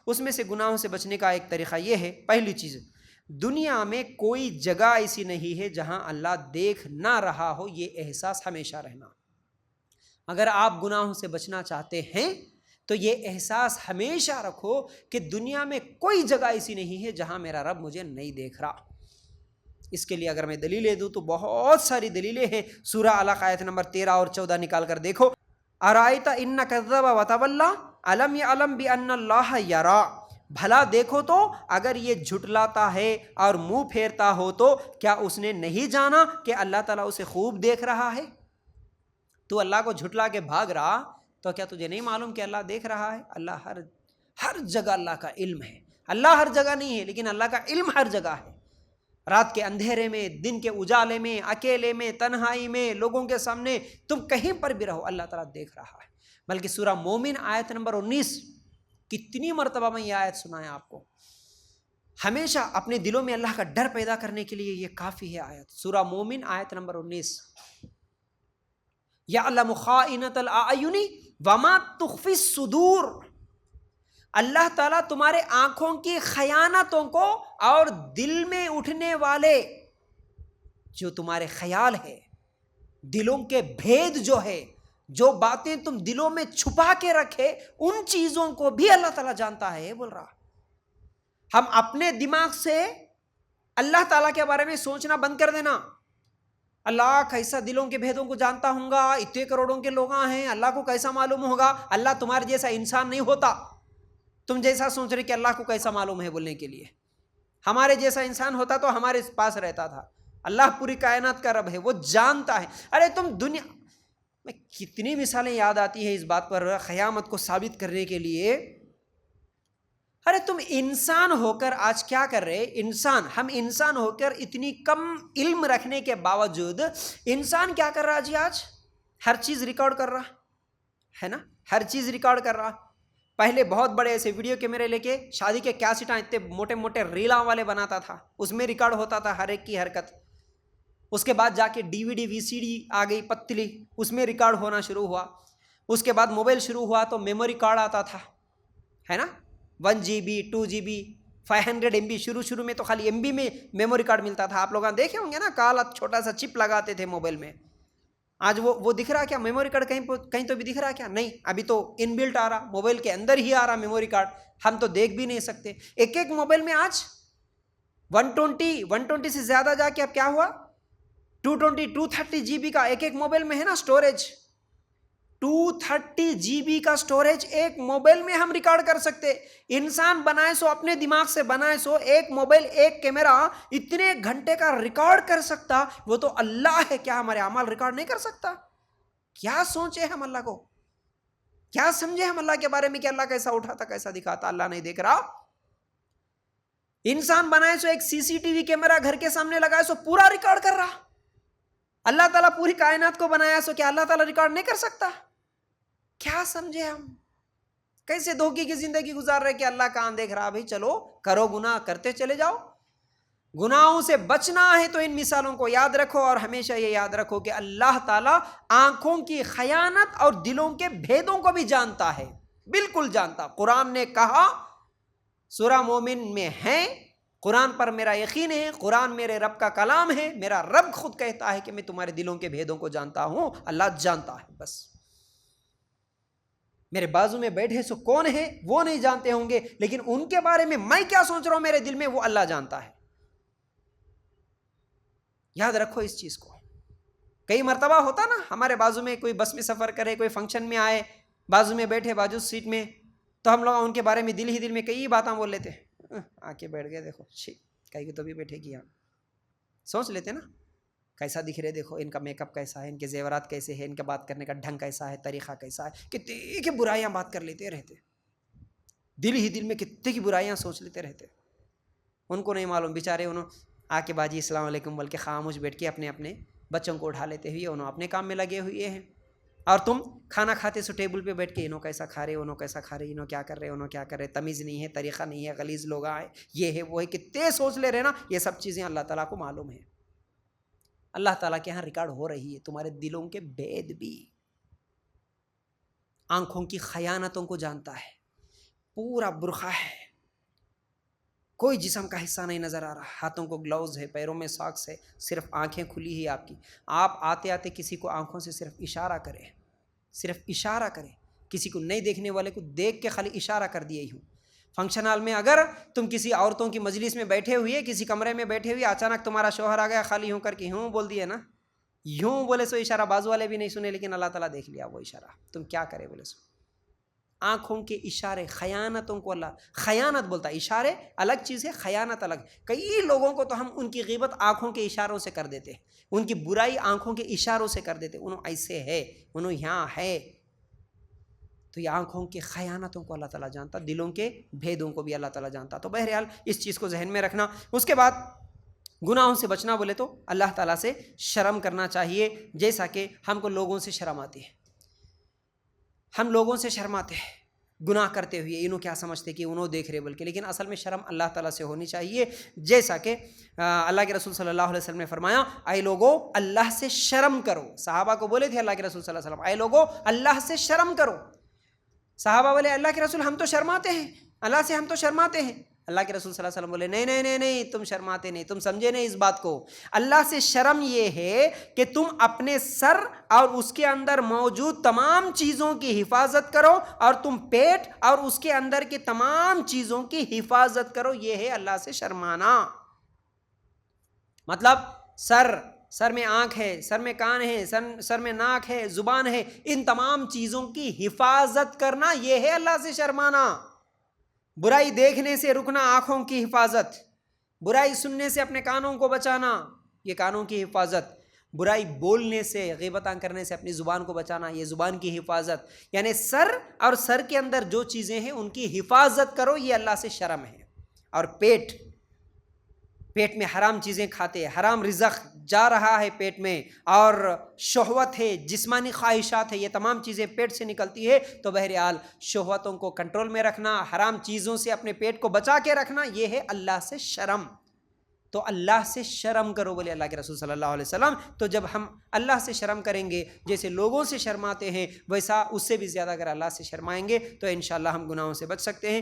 اس میں سے گناہوں سے بچنے کا ایک طریقہ یہ ہے، پہلی چیز، دنیا میں کوئی جگہ ایسی نہیں ہے جہاں اللہ دیکھ نہ رہا ہو، یہ احساس ہمیشہ رہنا۔ اگر آپ گناہوں سے بچنا چاہتے ہیں تو یہ احساس ہمیشہ رکھو کہ دنیا میں کوئی جگہ ایسی نہیں ہے جہاں میرا رب مجھے نہیں دیکھ رہا۔ اس کے لیے اگر میں دلیلیں دوں تو بہت ساری دلیلیں ہیں۔ سورہ علق آیت نمبر 13 اور 14 نکال کر دیکھو۔ ارائیت ان کذب وتولی الم یعلم بان اللہ یرا، بھلا دیکھو تو اگر یہ جھٹلاتا ہے اور منہ پھیرتا ہو تو کیا اس نے نہیں جانا کہ اللہ تعالیٰ اسے خوب دیکھ رہا ہے؟ تو اللہ کو جھٹلا کے بھاگ رہا تو کیا تجھے نہیں معلوم کہ اللہ دیکھ رہا ہے؟ اللہ ہر جگہ اللہ کا علم ہے۔ اللہ ہر جگہ نہیں ہے لیکن اللہ کا علم ہر جگہ ہے۔ رات کے اندھیرے میں، دن کے اجالے میں، اکیلے میں، تنہائی میں، لوگوں کے سامنے، تم کہیں پر بھی رہو اللہ تعالیٰ دیکھ رہا ہے۔ بلکہ سورہ مومن آیت نمبر 19، کتنی مرتبہ میں یہ آیت سنایا آپ کو، ہمیشہ اپنے دلوں میں اللہ کا ڈر پیدا کرنے کے لیے یہ کافی ہے آیت۔ سورہ مومن آیت نمبر 19، یعلم خائنۃ الاعین وما تخفی الصدور، اللہ تعالیٰ تمہارے آنکھوں کی خیانتوں کو اور دل میں اٹھنے والے جو تمہارے خیال ہے، دلوں کے بھید جو ہے، جو باتیں تم دلوں میں چھپا کے رکھے، ان چیزوں کو بھی اللہ تعالیٰ جانتا ہے۔ بول رہا ہم اپنے دماغ سے اللہ تعالیٰ کے بارے میں سوچنا بند کر دینا۔ اللہ کیسا دلوں کے بھیدوں کو جانتا ہوں گا، اتنے کروڑوں کے لوگ ہیں، اللہ کو کیسا معلوم ہوگا؟ اللہ تمہارے جیسا انسان نہیں ہوتا۔ تم جیسا سوچ رہے کہ اللہ کو کیسا معلوم ہے بولنے کے لیے، ہمارے جیسا انسان ہوتا تو ہمارے پاس رہتا تھا۔ اللہ پوری کائنات کا رب ہے، وہ جانتا ہے۔ ارے تم دنیا میں کتنی مثالیں یاد آتی ہے اس بات پر قیامت کو ثابت کرنے کے لیے۔ ارے تم انسان ہو کر آج کیا کر رہے؟ ہم انسان ہو کر اتنی کم علم رکھنے کے باوجود انسان کیا کر رہا جی؟ آج ہر چیز ریکارڈ کر رہا ہے نا، ہر چیز ریکارڈ کر رہا۔ پہلے بہت بڑے ایسے ویڈیو کیمرے لے کے شادی کے کیسٹاں اتنے موٹے موٹے ریلاں والے بناتا تھا، اس میں ریکارڈ ہوتا تھا ہر ایک کی حرکت۔ اس کے بعد جا کے ڈی وی ڈی وی سی ڈی آ گئی پتلی، اس میں ریکارڈ ہونا شروع ہوا۔ اس کے بعد موبائل شروع ہوا تو میموری کارڈ آتا تھا، ہے نا، 1 GB 2 GB 500 MB۔ شروع میں تو خالی MB میں میموری کارڈ ملتا تھا۔ آپ لوگ دیکھے ہوں گے نا، کالا چھوٹا سا چپ لگاتے تھے موبائل میں۔ آج وہ دکھ رہا کیا میموری کارڈ؟ کہیں تو بھی دکھ رہا کیا؟ نہیں، ابھی تو ان بلٹ آ رہا، موبائل کے اندر ہی آ رہا میموری کارڈ، ہم تو دیکھ بھی نہیں سکتے۔ ایک موبائل میں آج 120 سے زیادہ جا کے اب کیا ہوا، 230 GB کا ایک موبائل میں ہے نا سٹوریج۔ 230 GB کا سٹوریج ایک موبائل میں ہم ریکارڈ کر سکتے۔ انسان بنائے سو اپنے دماغ سے بنائے سو ایک موبائل ایک کیمرہ اتنے گھنٹے کا ریکارڈ کر سکتا، وہ تو اللہ ہے، کیا ہمارے اعمال ریکارڈ نہیں کر سکتا؟ کیا سوچے ہم اللہ کو، کیا سمجھے ہم اللہ کے بارے میں کہ اللہ کیسا اٹھاتا کیسا دکھاتا، اللہ نہیں دیکھ رہا؟ انسان بنائے سو ایک CCTV کیمرہ گھر کے سامنے لگائے سو پورا ریکارڈ کر رہا۔ اللہ تعالیٰ پوری کائنات کو بنایا سو کیا اللہ تعالیٰ ریکارڈ نہیں کر سکتا؟ کیا سمجھے ہم؟ کیسے دھوکے کی زندگی گزار رہے کہ اللہ کہاں دیکھ رہا؟ بھائی چلو کرو گناہ، کرتے چلے جاؤ۔ گناہوں سے بچنا ہے تو ان مثالوں کو یاد رکھو، اور ہمیشہ یہ یاد رکھو کہ اللہ تعالیٰ آنکھوں کی خیانت اور دلوں کے بھیدوں کو بھی جانتا ہے، بالکل جانتا۔ قرآن نے کہا، سورہ مومن میں ہے، قرآن پر میرا یقین ہے، قرآن میرے رب کا کلام ہے، میرا رب خود کہتا ہے کہ میں تمہارے دلوں کے بھیدوں کو جانتا ہوں۔ اللہ جانتا ہے، بس میرے بازو میں بیٹھے سو کون ہے وہ نہیں جانتے ہوں گے، لیکن ان کے بارے میں میں کیا سوچ رہا ہوں میرے دل میں وہ اللہ جانتا ہے۔ یاد رکھو اس چیز کو۔ کئی مرتبہ ہوتا نا ہمارے بازو میں کوئی بس میں سفر کرے، کوئی فنکشن میں آئے، بازو میں بیٹھے باجو سیٹ میں، تو ہم لوگ ان کے بارے میں دل ہی دل میں کئی باتیں بول لیتے، آ کے بیٹھ گئے، دیکھو کہیں کہ تو بھی بیٹھے گی، سوچ لیتے نا کیسا دکھ رہے، دیکھو ان کا میک اپ کیسا ہے، ان کے زیورات کیسے ہیں، ان کا بات کرنے کا ڈھنگ کیسا ہے، طریقہ کیسا ہے، کتنی کی برائیاں بات کر لیتے رہتے، دل ہی دل میں کتنی کی برائیاں سوچ لیتے رہتے۔ ان کو نہیں معلوم بیچارے، انہوں آ کے باجی السلام علیکم بول کے خاموش بیٹھ کے اپنے اپنے بچوں کو اٹھا لیتے ہوئے انہوں اپنے کام میں لگے ہوئے ہیں، اور تم کھانا کھاتے سو ٹیبل پہ بیٹھ کے انہوں کیسا کھا رہے، انہوں کیسا کھا رہے، انہوں کیا کر رہے، انہوں کیا کر رہے، تمیز نہیں ہے، طریقہ نہیں ہے، غلیظ لوگ آئے، یہ ہے وہ ہے، کتنے سوچ لے رہے نا۔ یہ سب چیزیں اللہ تعالیٰ کو معلوم ہے، اللہ تعالیٰ کے ہاں ریکارڈ ہو رہی ہے، تمہارے دلوں کے بھید بھی، آنکھوں کی خیانتوں کو جانتا ہے، پورا برقع ہے، کوئی جسم کا حصہ نہیں نظر آ رہا، ہاتھوں کو گلوز ہے، پیروں میں ساکس ہے، صرف آنکھیں کھلی ہی آپ کی. آپ آتے آتے کسی کو آنکھوں سے صرف اشارہ کریں، صرف اشارہ کریں، کسی کو نہیں دیکھنے والے کو دیکھ کے خالی اشارہ کر دیا ہی ہوں. فنکشن ہال میں اگر تم کسی عورتوں کی مجلس میں بیٹھے ہوئے، کسی کمرے میں بیٹھے ہوئے، اچانک تمہارا شوہر آ گیا، خالی ہوں کر کے ہوں بول دیا نا، یوں بولے سو اشارہ بازو والے بھی نہیں سنے، لیکن اللہ تعالیٰ دیکھ لیا وہ اشارہ، تم کیا کرے بولے سو. آنکھوں کے اشارے، خیانتوں کو اللہ خیانت بولتا ہے. اشارے الگ چیز ہے، خیانت الگ. کئی لوگوں کو تو ہم ان کی غیبت آنکھوں کے اشاروں سے کر دیتے، ان کی برائی آنکھوں کے اشاروں سے کر دیتے، انہوں ایسے ہے، انہوں یہاں ہے. تو یہ آنکھوں کی خیانتوں کو اللہ تعالیٰ جانتا، دلوں کے بھیدوں کو بھی اللہ تعالیٰ جانتا. تو بہرحال اس چیز کو ذہن میں رکھنا. اس کے بعد گناہوں سے بچنا بولے تو اللہ تعالیٰ سے شرم کرنا چاہیے. جیسا کہ ہم کو لوگوں سے شرم آتی ہے، ہم لوگوں سے شرماتے ہیں گناہ کرتے ہوئے، انہوں کیا سمجھتے کہ انہوں دیکھ رہے بلکہ، لیکن اصل میں شرم اللہ تعالیٰ سے ہونی چاہیے. جیسا کہ اللہ کے رسول صلی اللہ علیہ وسلم نے فرمایا، اے لوگو اللہ سے شرم کرو. صحابہ کو بولے تھے اللہ کے رسول صلی اللہ علیہ وسلم، اے لوگو اللہ سے شرم کرو. صحابہ بولے اللہ کے رسول ہم تو شرماتے ہیں، اللہ سے ہم تو شرماتے ہیں. اللہ کے رسول صلی اللہ علیہ وسلم بولے نہیں نہیں نہیں نہیں، تم شرماتے نہیں، تم سمجھے نہیں اس بات کو. اللہ سے شرم یہ ہے کہ تم اپنے سر اور اس کے اندر موجود تمام چیزوں کی حفاظت کرو، اور تم پیٹ اور اس کے اندر کے تمام چیزوں کی حفاظت کرو. یہ ہے اللہ سے شرمانا. مطلب سر میں آنکھ ہے، سر میں کان ہے، سر میں ناک ہے، زبان ہے، ان تمام چیزوں کی حفاظت کرنا، یہ ہے اللہ سے شرمانا. برائی دیکھنے سے رکنا، آنکھوں کی حفاظت. برائی سننے سے اپنے کانوں کو بچانا، یہ کانوں کی حفاظت. برائی بولنے سے، غیبتاں کرنے سے اپنی زبان کو بچانا، یہ زبان کی حفاظت. یعنی سر اور سر کے اندر جو چیزیں ہیں ان کی حفاظت کرو، یہ اللہ سے شرم ہے. اور پیٹ میں حرام چیزیں کھاتے، حرام رزق جا رہا ہے پیٹ میں، اور شہوت ہے، جسمانی خواہشات ہے، یہ تمام چیزیں پیٹ سے نکلتی ہے. تو بہرحال شہوتوں کو کنٹرول میں رکھنا، حرام چیزوں سے اپنے پیٹ کو بچا کے رکھنا، یہ ہے اللہ سے شرم. تو اللہ سے شرم کرو بولے اللہ کے رسول صلی اللہ علیہ وسلم. تو جب ہم اللہ سے شرم کریں گے، جیسے لوگوں سے شرماتے ہیں، ویسا اس سے بھی زیادہ اگر اللہ سے شرمائیں گے تو انشاءاللہ ہم گناہوں سے بچ سکتے ہیں.